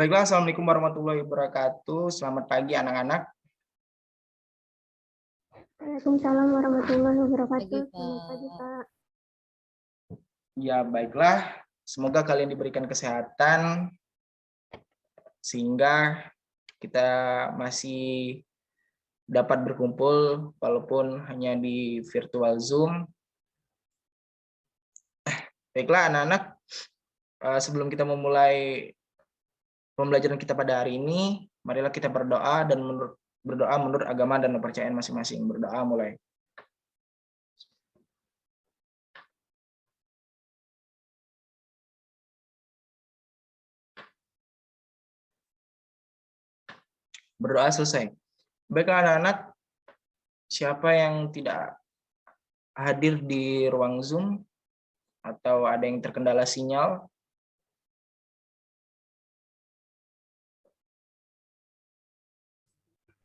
Baiklah, Assalamualaikum warahmatullahi wabarakatuh. Selamat pagi anak-anak. Waalaikumsalam warahmatullahi wabarakatuh. Pagi, Selamat pagi, Pak. Pak. Ya, baiklah. Semoga kalian diberikan kesehatan sehingga kita masih dapat berkumpul walaupun hanya di virtual Zoom. Baiklah, anak-anak, sebelum kita memulai pembelajaran kita pada hari ini, marilah kita berdoa dan berdoa menurut agama dan kepercayaan masing-masing. Berdoa mulai. Berdoa selesai. Baiklah anak-anak, siapa yang tidak hadir di ruang Zoom atau ada yang terkendala sinyal?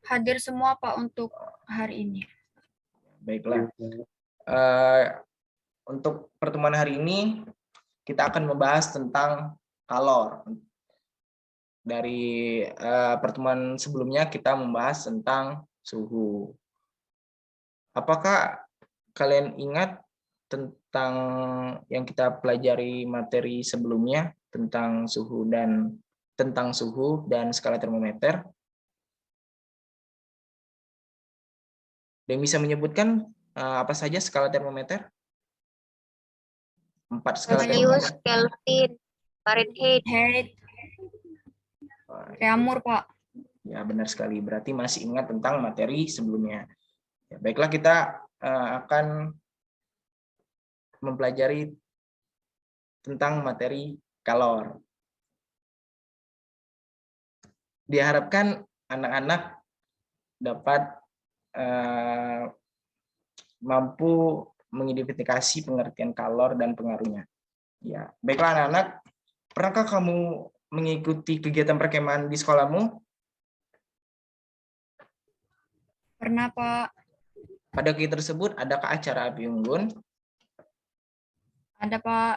Hadir semua, Pak, untuk hari ini. Baiklah. Untuk pertemuan hari ini, kita akan membahas tentang kalor. Dari pertemuan sebelumnya, kita membahas tentang suhu. Apakah kalian ingat tentang yang kita pelajari materi sebelumnya tentang suhu dan skala termometer? Dan bisa menyebutkan apa saja skala termometer? 4 skala Celsius, termometer. Kelvin, Fahrenheit. Reamur, Pak. Ya, benar sekali. Berarti masih ingat tentang materi sebelumnya. Ya, baiklah, kita akan mempelajari tentang materi kalor. Diharapkan anak-anak dapat mampu mengidentifikasi pengertian kalor dan pengaruhnya. Ya, baiklah anak-anak, pernahkah kamu mengikuti kegiatan perkemahan di sekolahmu? Pernah, Pak. Pada kegiatan tersebut, adakah acara api unggun? Ada, Pak.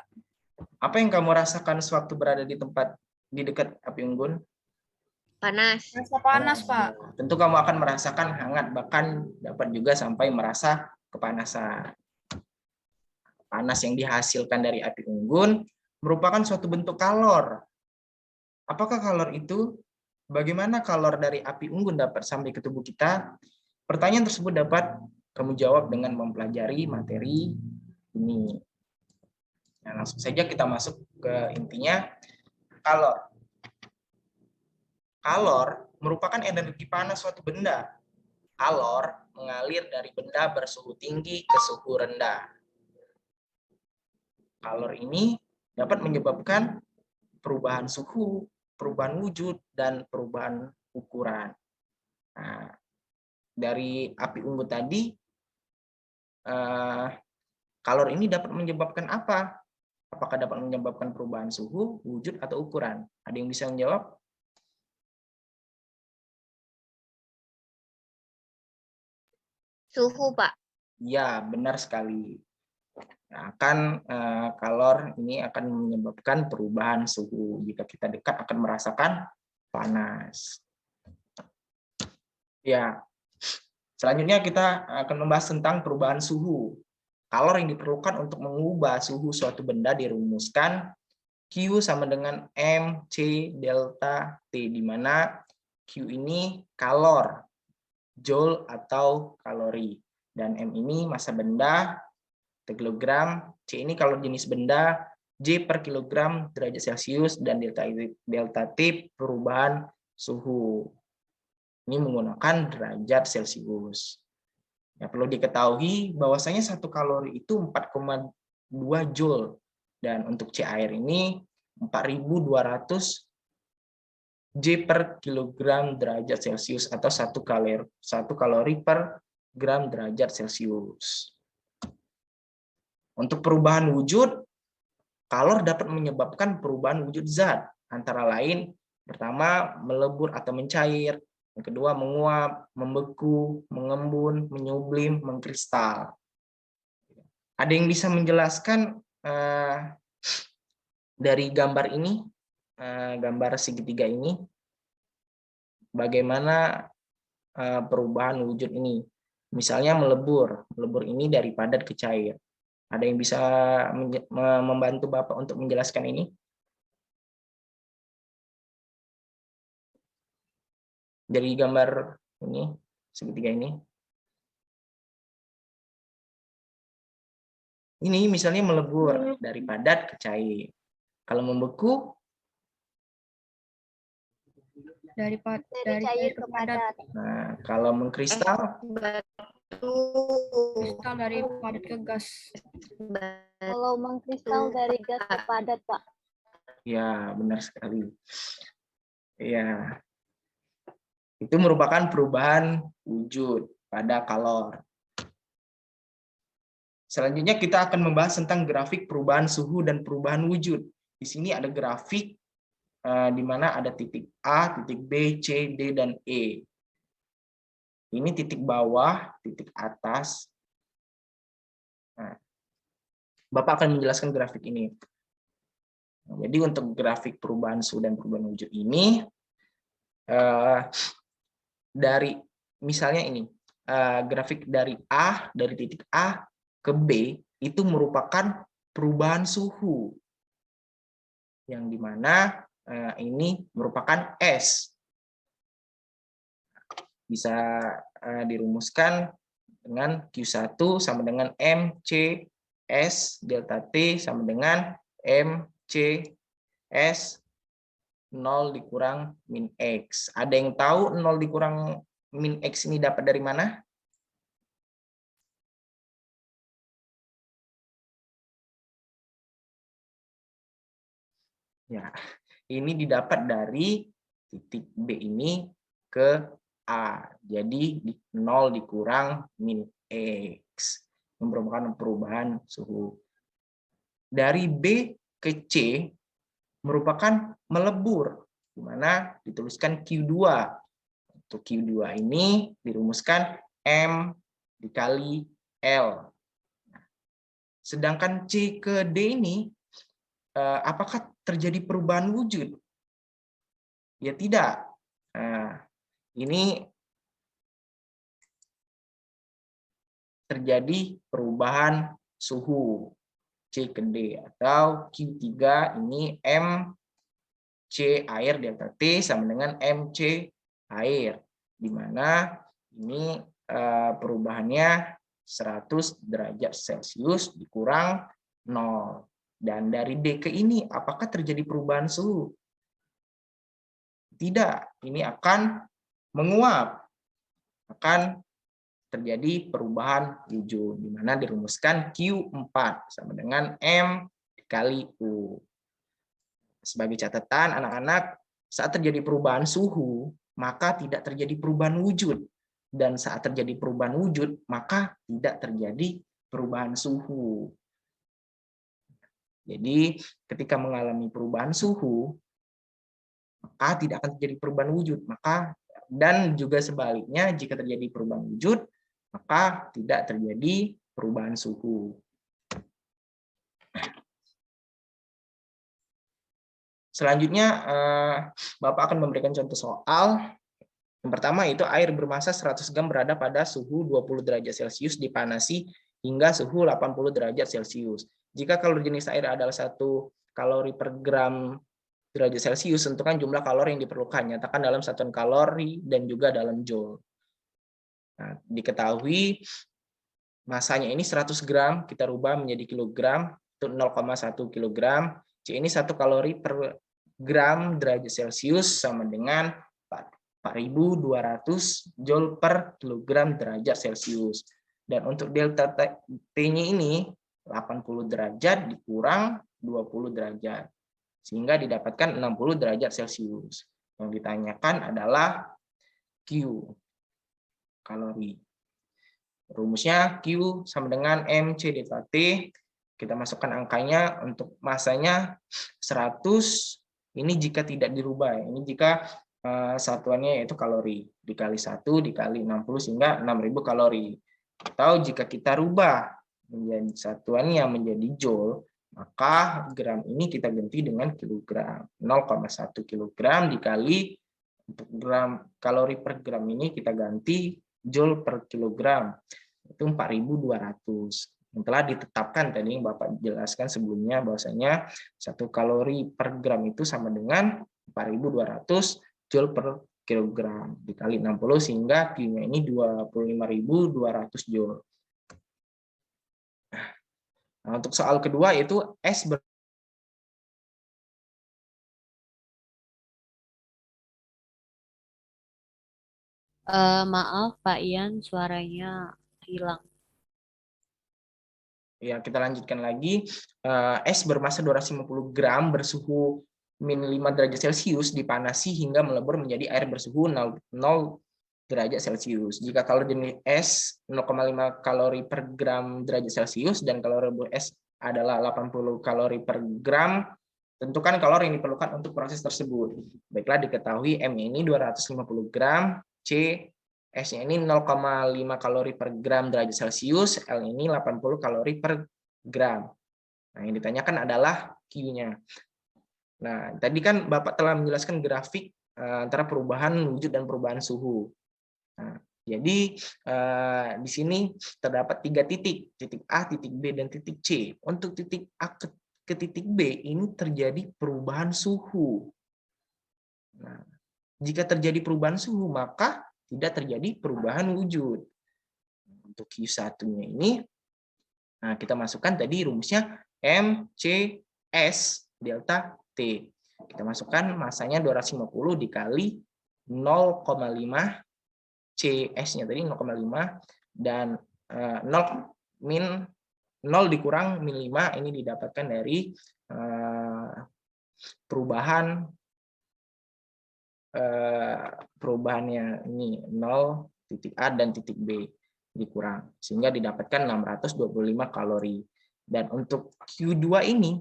Apa yang kamu rasakan sewaktu berada di dekat api unggun? Panas. Rasa panas, Pak. Tentu kamu akan merasakan hangat, bahkan dapat juga sampai merasa kepanasan. Panas yang dihasilkan dari api unggun merupakan suatu bentuk kalor. Apakah kalor itu? Bagaimana kalor dari api unggun dapat sampai ke tubuh kita? Pertanyaan tersebut dapat kamu jawab dengan mempelajari materi ini. Nah, langsung saja kita masuk ke intinya. Kalor. Kalor merupakan energi panas suatu benda. Kalor mengalir dari benda bersuhu tinggi ke suhu rendah. Kalor ini dapat menyebabkan perubahan suhu, perubahan wujud, dan perubahan ukuran. Nah, dari api unggun tadi, kalor ini dapat menyebabkan apa? Apakah dapat menyebabkan perubahan suhu, wujud, atau ukuran? Ada yang bisa menjawab? Suhu, Pak. Ya, benar sekali. Nah, kalor ini akan menyebabkan perubahan suhu. Jika kita dekat akan merasakan panas. Ya, selanjutnya kita akan membahas tentang perubahan suhu. Kalor yang diperlukan untuk mengubah suhu suatu benda dirumuskan Q sama dengan M, C, delta, T, di mana Q ini kalor, joule atau kalori, dan M ini massa benda, kilogram, C ini kalor jenis benda, J per kilogram derajat Celcius, dan delta T perubahan suhu. Ini menggunakan derajat Celcius. Ya, perlu diketahui bahwasanya 1 kalori itu 4,2 joule, dan untuk C air ini 4.200 J per kilogram derajat Celcius atau 1 kalori per gram derajat Celcius. Untuk perubahan wujud, kalor dapat menyebabkan perubahan wujud zat, antara lain pertama melebur atau mencair, yang kedua menguap, membeku, mengembun, menyublim, mengkristal. Ada yang bisa menjelaskan dari gambar ini? gambar segitiga ini, bagaimana perubahan wujud ini. Misalnya melebur ini dari padat ke cair. Ada yang bisa membantu Bapak untuk menjelaskan ini? Dari gambar ini, segitiga ini. Ini misalnya melebur dari padat ke cair. Kalau membeku, dari cair ke padat. Nah, kalau mengkristal, Kristal dari padat ke gas. Kalau mengkristal dari gas ke padat, Pak. ya benar sekali. Ya, itu merupakan perubahan wujud pada kalor. Selanjutnya kita akan membahas tentang grafik perubahan suhu dan perubahan wujud. Di sini ada grafik di mana ada titik A, titik B, C, D, dan E. Ini titik bawah, titik atas. Nah, Bapak akan menjelaskan grafik ini. Jadi untuk grafik perubahan suhu dan perubahan wujud ini, dari misalnya ini, grafik dari A, dari titik A ke B, itu merupakan perubahan suhu. Yang dimana ini merupakan S. Bisa dirumuskan dengan Q1 sama dengan MC S delta T sama dengan MC S 0 dikurang min X. Ada yang tahu 0 dikurang min X ini dapat dari mana? Ya, ini didapat dari titik B ini ke A. Jadi 0 dikurang min X. Merupakan perubahan suhu. Dari B ke C merupakan melebur, di mana dituliskan Q2. Untuk Q2 ini dirumuskan M dikali L. Sedangkan C ke D ini, apakah terjadi perubahan wujud? Ya tidak. Nah, ini terjadi perubahan suhu C ke D, atau Q3 ini MC air delta T sama dengan MC air, di mana ini perubahannya 100 derajat Celcius dikurang 0. Dan dari D ke ini, apakah terjadi perubahan suhu? Tidak, ini akan menguap. Akan terjadi perubahan wujud, di mana dirumuskan Q4 sama dengan M dikali U. Sebagai catatan, anak-anak, saat terjadi perubahan suhu, maka tidak terjadi perubahan wujud. Dan saat terjadi perubahan wujud, maka tidak terjadi perubahan suhu. Jadi, ketika mengalami perubahan suhu, maka tidak akan terjadi perubahan wujud. Dan juga sebaliknya, jika terjadi perubahan wujud, maka tidak terjadi perubahan suhu. Selanjutnya, Bapak akan memberikan contoh soal. Yang pertama itu air bermassa 100 gram berada pada suhu 20 derajat Celcius dipanasi hingga suhu 80 derajat Celcius. Jika kalori jenis air adalah 1 kalori per gram derajat Celcius, tentukan jumlah kalori yang diperlukan. Nyatakan dalam satuan kalori dan juga dalam joule. Nah, diketahui masanya ini 100 gram, kita rubah menjadi kilogram, itu 0,1 kilogram. C ini 1 kalori per gram derajat Celcius sama dengan 4.200 joule per kilogram derajat Celcius. Dan untuk delta T-nya ini 80 derajat dikurang 20 derajat. Sehingga didapatkan 60 derajat Celcius. Yang ditanyakan adalah Q, kalori. Rumusnya Q sama dengan MC delta T. Kita masukkan angkanya. Untuk masanya 100, ini jika tidak dirubah. Ini jika satuannya yaitu kalori. Dikali 1 dikali 60 sehingga 6.000 kalori. Atau jika kita rubah menjadi satuannya menjadi joule, Maka gram ini kita ganti dengan kilogram. 0,1 kilogram dikali untuk gram kalori per gram ini kita ganti joule per kilogram. Itu 4.200. Yang telah ditetapkan tadi yang Bapak jelaskan sebelumnya bahwasanya 1 kalori per gram itu sama dengan 4.200 joule per kilogram dikali 60 sehingga Q-nya ini 25.200 joule. Nah, untuk soal kedua itu S Maaf Pak Ian, suaranya hilang. Ya, kita lanjutkan lagi. Es bermassa 250 gram bersuhu min 5 derajat Celcius dipanasi hingga melebur menjadi air bersuhu 0 derajat Celcius. Jika kalori jenis es 0,5 kalori per gram derajat Celcius dan kalori es adalah 80 kalori per gram, tentukan kalori yang diperlukan untuk proses tersebut. Baiklah, diketahui M ini 250 gram, C S-nya ini 0,5 kalori per gram derajat Celcius, L ini 80 kalori per gram. Nah, yang ditanyakan adalah Q-nya. Nah, tadi kan Bapak telah menjelaskan grafik antara perubahan wujud dan perubahan suhu. Nah, jadi di sini terdapat 3 titik, titik A, titik B, dan titik C. Untuk titik A ke titik B ini terjadi perubahan suhu. Nah, jika terjadi perubahan suhu, maka tidak terjadi perubahan wujud. Untuk Q1-nya ini, nah kita masukkan tadi rumusnya M, C, S, delta, T. Kita masukkan masanya 250 dikali 0,5, CS-nya tadi 0,5, dan 0 min 0 dikurang min 5, ini didapatkan dari perubahannya ini 0, titik A dan titik B dikurang sehingga didapatkan 625 kalori. Dan untuk Q2 ini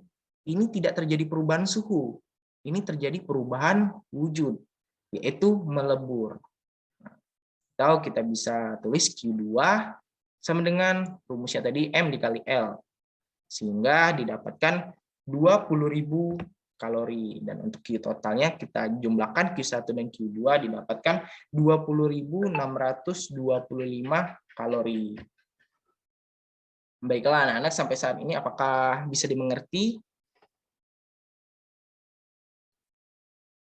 tidak terjadi perubahan suhu, ini terjadi perubahan wujud, yaitu melebur. Atau kita bisa tulis Q2 sama dengan rumusnya tadi M dikali L sehingga didapatkan 20.000 kalori. Dan untuk Q totalnya kita jumlahkan Q1 dan Q2 didapatkan 20.625 kalori. Baiklah anak-anak, sampai saat ini apakah bisa dimengerti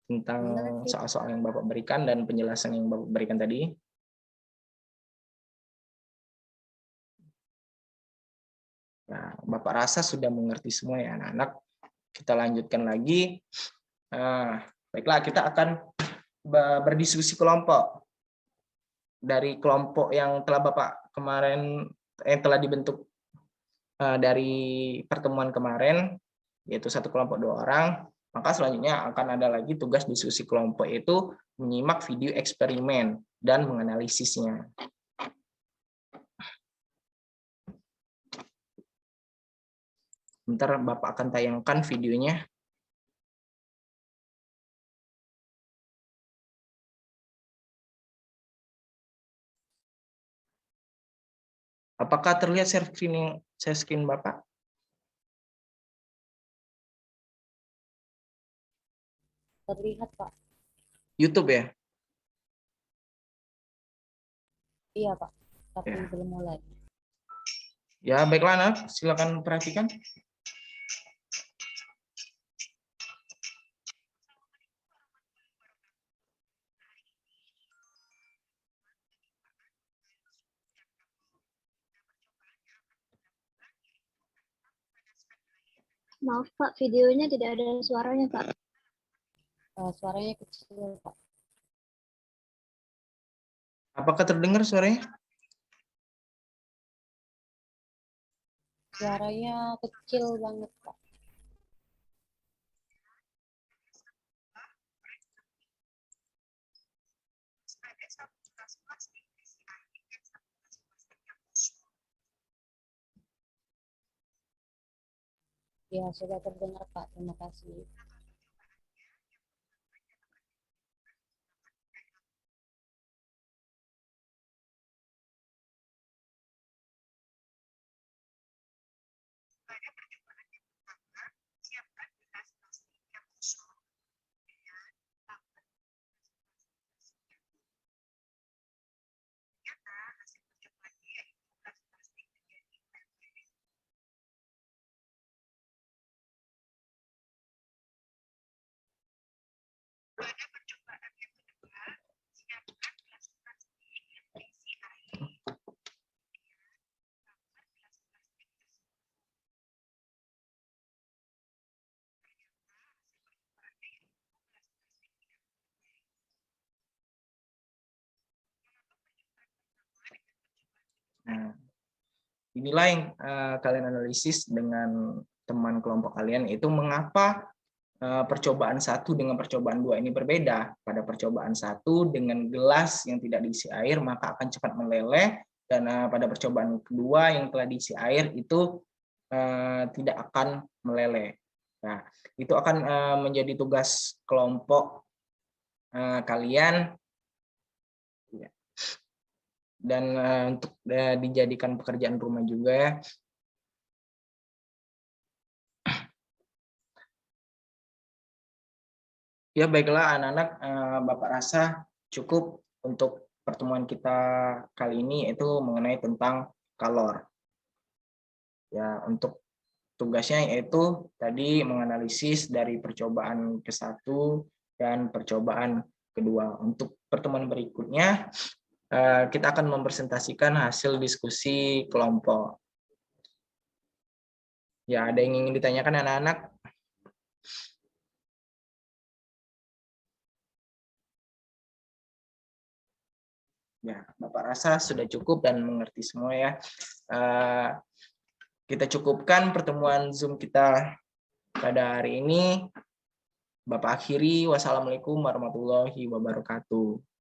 tentang soal-soal yang Bapak berikan dan penjelasan yang Bapak berikan tadi? Nah, Bapak rasa sudah mengerti semua ya anak-anak. Kita lanjutkan lagi. Baiklah, kita akan berdiskusi kelompok. Dari kelompok yang telah Bapak kemarin yang telah dibentuk dari pertemuan kemarin, yaitu 1 kelompok 2 orang, maka selanjutnya akan ada lagi tugas diskusi kelompok, yaitu menyimak video eksperimen dan menganalisisnya. Bentar, Bapak akan tayangkan videonya. Apakah terlihat share screen Bapak? Terlihat Pak. YouTube ya? Iya Pak, tapi Ya. belum mulai. Ya, baiklah anak, silakan perhatikan. Maaf Pak, videonya tidak ada suaranya Pak. Suaranya kecil Pak. Apakah terdengar suaranya? Suaranya kecil banget Pak. Ya, sudah terdengar Pak. Terima kasih. Nah, inilah yang kalian analisis dengan teman kelompok kalian, yaitu mengapa percobaan 1 dengan percobaan 2 ini berbeda. Pada percobaan 1 dengan gelas yang tidak diisi air maka akan cepat meleleh, dan pada percobaan kedua yang telah diisi air itu tidak akan meleleh. Nah, itu akan menjadi tugas kelompok kalian, dan untuk dijadikan pekerjaan rumah juga ya. Ya baiklah anak-anak, Bapak rasa cukup untuk pertemuan kita kali ini, yaitu mengenai tentang kalor. Ya, untuk tugasnya yaitu tadi menganalisis dari percobaan ke-1 dan percobaan kedua. Untuk pertemuan berikutnya kita akan mempresentasikan hasil diskusi kelompok. Ya, ada yang ingin ditanyakan anak-anak? Ya, Bapak rasa sudah cukup dan mengerti semua ya. Kita cukupkan pertemuan Zoom kita pada hari ini. Bapak akhiri, wassalamualaikum warahmatullahi wabarakatuh.